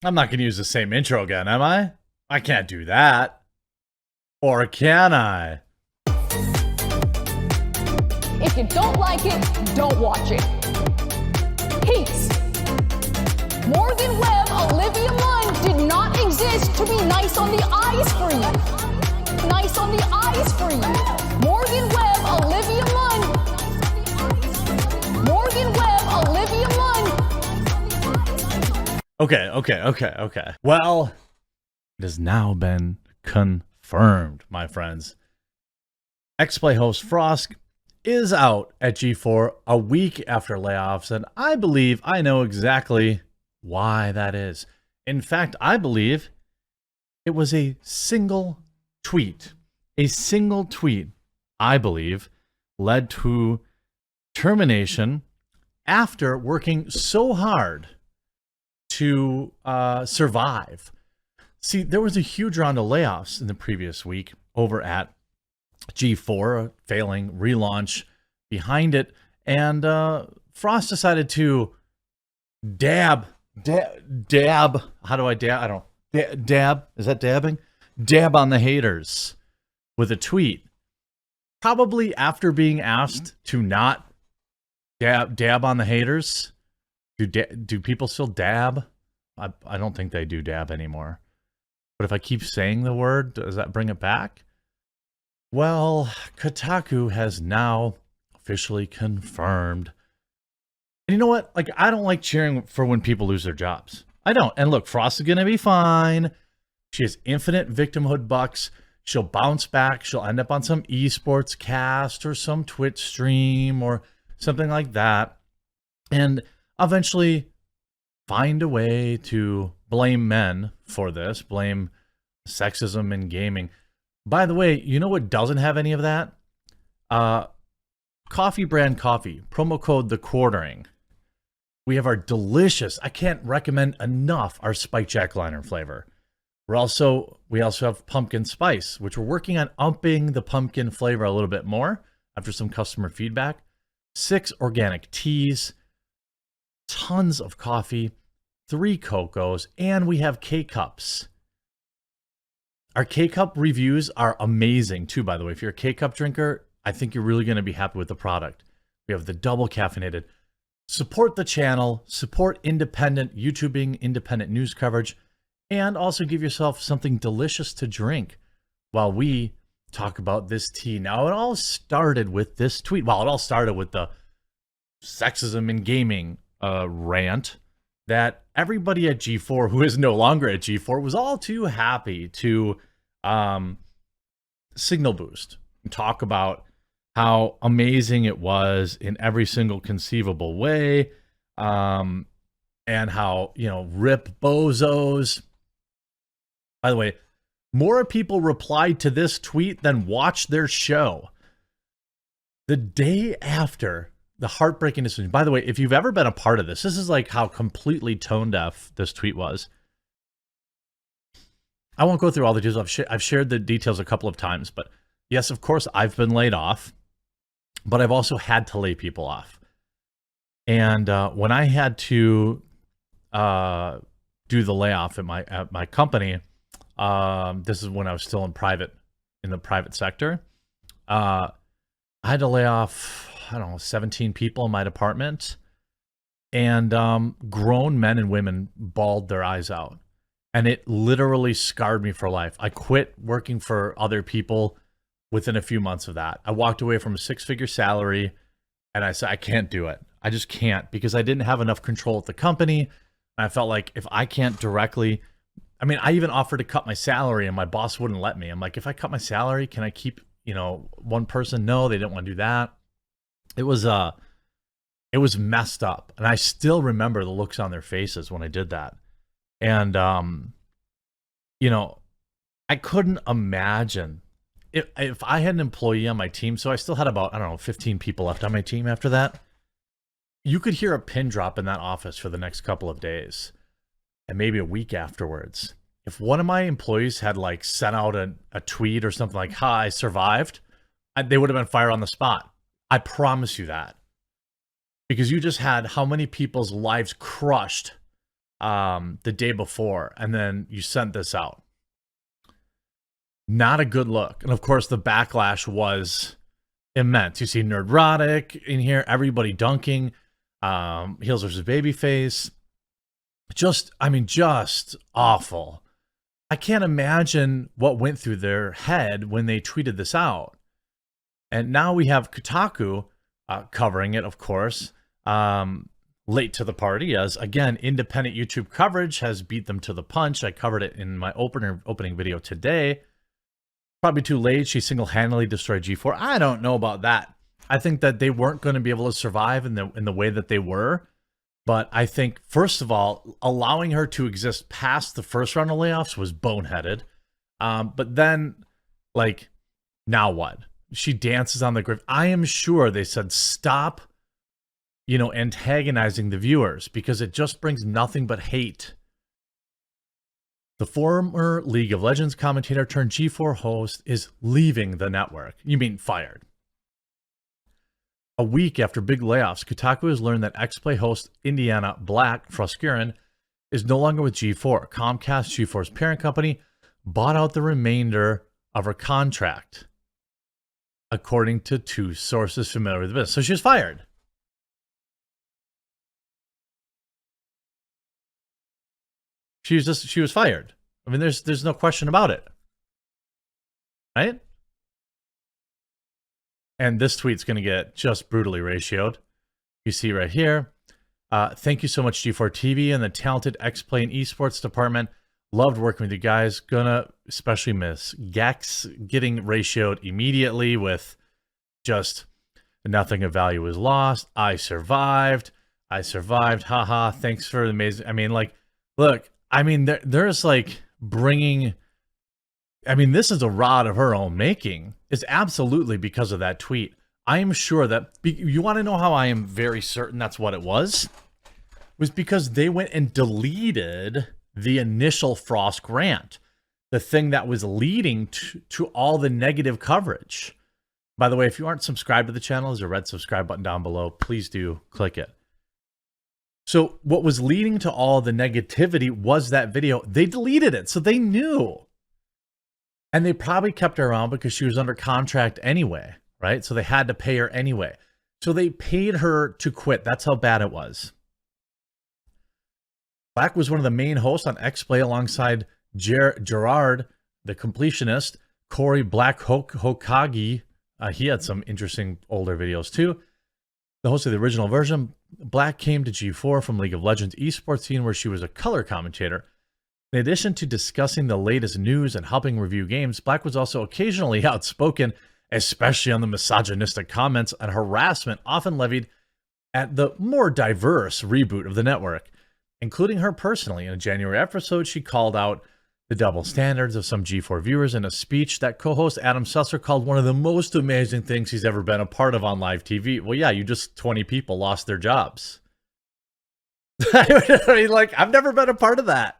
I'm not going to use the same intro again, am I? I can't do that. Or can I? If you don't like it, don't watch it. Peace. Morgan Webb, Olivia Munn did not exist to be nice on the eyes for you. Nice on the eyes for you. Morgan Webb, Olivia Munn. Morgan Webb, Olivia Munn. Okay. Well, it has now been confirmed, my friends. X-Play host Frosk is out at G4 a week after layoffs, and I believe I know exactly why that is. In fact, I believe it was a single tweet. A single tweet, I believe, led to termination after working so hard to survive. See, there was a huge round of layoffs in the previous week over at G4, a failing relaunch behind it, and Frost decided to dab. How do I dab? I don't dab. Is that dabbing? Dab on the haters with a tweet. Probably after being asked to not dab on the haters. Do people still dab? I don't think they do dab anymore. But if I keep saying the word, does that bring it back? Well, Kotaku has now officially confirmed. And you know what? Like, I don't like cheering for when people lose their jobs. I don't. And look, Frost is going to be fine. She has infinite victimhood bucks. She'll bounce back. She'll end up on some esports cast or some Twitch stream or something like that. And eventually find a way to blame men for this, blame sexism in gaming. By the way, you know what doesn't have any of that? Coffee brand coffee, promo code the quartering. We have our delicious, I can't recommend enough, our Spike Jack Lantern flavor. We also have pumpkin spice, which we're working on upping the pumpkin flavor a little bit more after some customer feedback. 6 organic teas, tons of coffee, 3 cocos, and we have K-Cups. Our K-Cup reviews are amazing too, by the way. If you're a K-Cup drinker, I think you're really going to be happy with the product. We have the double caffeinated. Support the channel, support independent YouTubing, independent news coverage, and also give yourself something delicious to drink while we talk about this tea. Now, it all started with this tweet. Well, it all started with the sexism in gaming rant that everybody at G4, who is no longer at G4, was all too happy to signal boost and talk about how amazing it was in every single conceivable way, and how, rip bozos. By the way, more people replied to this tweet than watched their show. The day after the heartbreaking decision. By the way, if you've ever been a part of this, this is like how completely tone deaf this tweet was. I won't go through all the details. I've shared the details a couple of times, but yes, of course, I've been laid off, but I've also had to lay people off. And when I had to do the layoff at my company, this is when I was still in the private sector. I had to lay off, 17 people in my department, and grown men and women bawled their eyes out. And it literally scarred me for life. I quit working for other people within a few months of that. I walked away from a 6-figure salary, and I said, I can't do it. I just can't, because I didn't have enough control at the company. And I felt like if I can't directly, I even offered to cut my salary, and my boss wouldn't let me. I'm like, if I cut my salary, can I keep, one person? No, they didn't want to do that. It was messed up. And I still remember the looks on their faces when I did that. And, I couldn't imagine if I had an employee on my team. So I still had about, 15 people left on my team after that. You could hear a pin drop in that office for the next couple of days and maybe a week afterwards. If one of my employees had sent out a tweet or something like, "Hi, I survived," they would have been fired on the spot. I promise you that. Because you just had how many people's lives crushed the day before, and then you sent this out. Not a good look. And of course, the backlash was immense. You see Nerdrotic in here, everybody dunking, heels versus babyface. Just awful. I can't imagine what went through their head when they tweeted this out. And now we have Kotaku covering it, of course, late to the party, as again, independent YouTube coverage has beat them to the punch. I covered it in my opening video today. Probably too late. She single-handedly destroyed G4. I don't know about that. I think that they weren't going to be able to survive in the way that they were. But I think, first of all, allowing her to exist past the first round of layoffs was boneheaded. But then, like, now what? She dances on the grave. I am sure they said, stop, antagonizing the viewers, because it just brings nothing but hate. The former League of Legends commentator turned G4 host is leaving the network. You mean fired. A week after big layoffs, Kotaku has learned that X-Play host Indiana Black, Frosk, is no longer with G4. Comcast, G4's parent company, bought out the remainder of her contract, according to two sources familiar with the business. So she was fired. She was fired. I mean, there's no question about it. Right? And this tweet's going to get just brutally ratioed. You see right here. Thank you so much, G4TV and the talented X-Play and esports department. Loved working with you guys. Gonna especially miss Gex getting ratioed immediately with just nothing of value was lost. I survived. Haha. Thanks for the amazing. I mean, like, look, I mean, there's like bringing. I mean, this is a rod of her own making. It's absolutely because of that tweet. I am sure that you want to know how I am very certain that's what it was because they went and deleted the initial Frosk rant, the thing that was leading to all the negative coverage. By the way, if you aren't subscribed to the channel, there's a red subscribe button down below. Please do click it. So what was leading to all the negativity was that video. They deleted it, so they knew. And they probably kept her around because she was under contract anyway, right? So they had to pay her anyway. So they paid her to quit. That's how bad it was. Black was one of the main hosts on X-Play alongside Gerard, the completionist, Corey Black Hokage. He had some interesting older videos too. The host of the original version, Black came to G4 from League of Legends esports scene where she was a color commentator. In addition to discussing the latest news and helping review games, Black was also occasionally outspoken, especially on the misogynistic comments and harassment often levied at the more diverse reboot of the network, including her personally. In a January episode, she called out the double standards of some G4 viewers in a speech that co-host Adam Susser called one of the most amazing things he's ever been a part of on live TV. Well, yeah, 20 people lost their jobs. I mean, like, I've never been a part of that.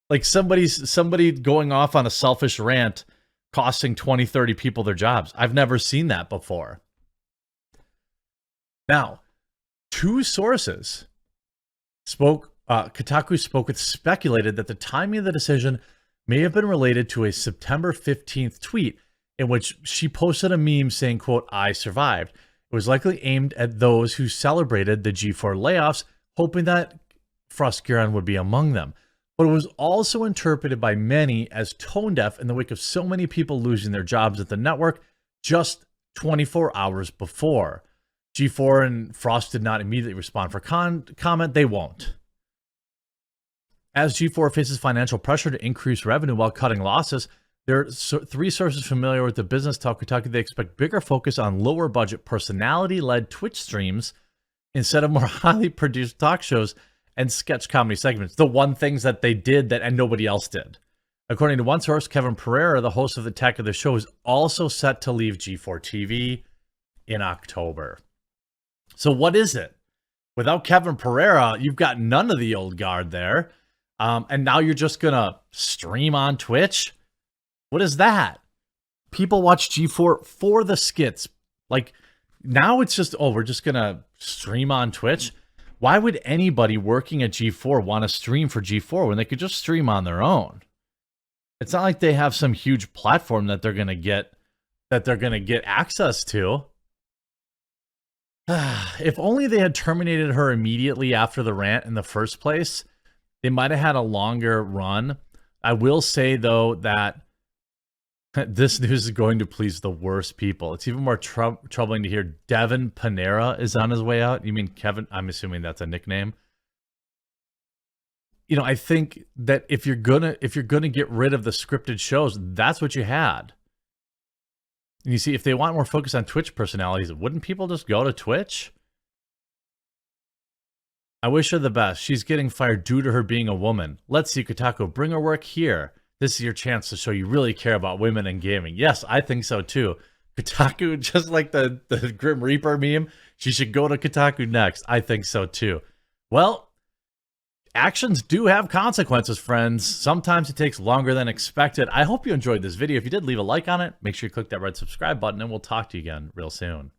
Like somebody going off on a selfish rant costing 20, 30 people their jobs. I've never seen that before. Now, two sources Kotaku spoke with speculated that the timing of the decision may have been related to a September 15th tweet in which she posted a meme saying, quote, "I survived." It was likely aimed at those who celebrated the G4 layoffs, hoping that Frosk would be among them. But it was also interpreted by many as tone deaf in the wake of so many people losing their jobs at the network just 24 hours before. G4 and Frost did not immediately respond for comment. They won't. As G4 faces financial pressure to increase revenue while cutting losses, there are three sources familiar with the business tell Kotaku they expect bigger focus on lower budget personality-led Twitch streams instead of more highly produced talk shows and sketch comedy segments, the one things that they did and nobody else did. According to one source, Kevin Pereira, the host of the tech of the show, is also set to leave G4TV in October. So what is it? Without Kevin Pereira, you've got none of the old guard there. And now you're just going to stream on Twitch? What is that? People watch G4 for the skits. Like, now it's just, we're just going to stream on Twitch. Why would anybody working at G4 want to stream for G4 when they could just stream on their own? It's not like they have some huge platform that they're gonna get access to. If only they had terminated her immediately after the rant in the first place, they might have had a longer run. I will say, though, that this news is going to please the worst people. It's even more troubling to hear Kevin Pereira is on his way out. You mean Kevin? I'm assuming that's a nickname. You know, I think that if you're gonna get rid of the scripted shows, that's what you had. And you see, if they want more focus on Twitch personalities, wouldn't people just go to Twitch? I wish her the best. She's getting fired due to her being a woman. Let's see, Kotaku, bring her work here. This is your chance to show you really care about women and gaming. Yes, I think so too. Kotaku, just like the Grim Reaper meme, she should go to Kotaku next. I think so too. Well, actions do have consequences, friends. Sometimes it takes longer than expected. I hope you enjoyed this video. If you did, leave a like on it. Make sure you click that red subscribe button, and we'll talk to you again real soon.